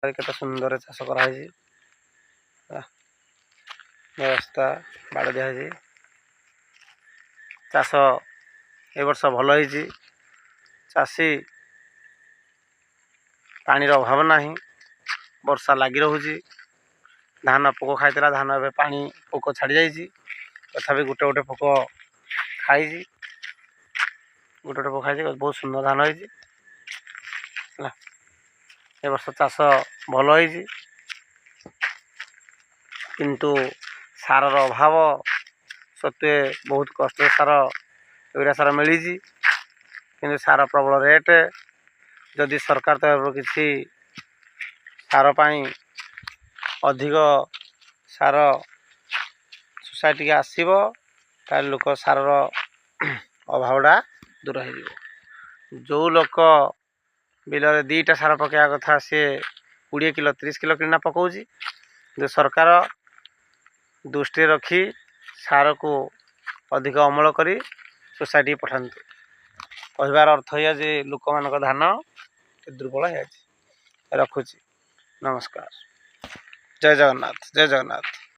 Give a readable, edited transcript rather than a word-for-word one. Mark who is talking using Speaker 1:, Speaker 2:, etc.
Speaker 1: କେତେ ସୁନ୍ଦର ଚାଷ କରାହେଇଛି। ବ୍ୟବସ୍ଥା ବାଡ଼ ଦିଆହେଇଛି। ଚାଷ ଏ ବର୍ଷ ଭଲ ହେଇଛି। ଚାଷୀ ପାଣିର ଅଭାବ ନାହିଁ। ବର୍ଷା ଲାଗି ରହୁଛି। ଧାନ ପୋକ ଖାଇଥିଲା, ଧାନ ଏବେ ପାଣି ପୋକ ଛାଡ଼ି ଯାଇଛି। ତଥାପି ଗୋଟେ ଗୋଟେ ପୋକ ଖାଇଛି। ଗୋଟେ ପୋକ ଖାଇଛି। ବହୁତ ସୁନ୍ଦର ଧାନ ହେଇଛି ହେଲା। ଏ ବର୍ଷ ଚାଷ ଭଲ ହେଇଛି, କିନ୍ତୁ ସାରର ଅଭାବ ସତ୍ତ୍ୱେ ବହୁତ କଷ୍ଟରେ ୟୁରିଆ ସାର ମିଳିଛି। କିନ୍ତୁ ସାର ପ୍ରବଳ ରେଟ୍। ଯଦି ସରକାର ତରଫରୁ କିଛି ସାର ପାଇଁ ଅଧିକ ସାର ସୋସାଇଟିକି ଆସିବ, ତାହେଲେ ଲୋକ ସାରର ଅଭାବଟା ଦୂର ହେଇଯିବ। ଯେଉଁ ଲୋକ ବିଲରେ 2ଟା ସାର ପକାଇବା କଥା, ସିଏ 20 କିଲୋ 30 କିଲୋ କିଣା ପକାଉଛି। କିନ୍ତୁ ସରକାର ଦୃଷ୍ଟିରେ ରଖି ସାରକୁ ଅଧିକ ଅମଳ କରି ସୋସାଇଟିକି ପଠାନ୍ତୁ। କହିବାର ଅର୍ଥ ଏଇଆ ଯେ ଲୋକମାନଙ୍କ ଧାନ ଦୁର୍ବଳ ହେଇଯାଇଛି। ରଖୁଛି। ନମସ୍କାର। ଜୟ ଜଗନ୍ନାଥ। ଜୟ ଜଗନ୍ନାଥ।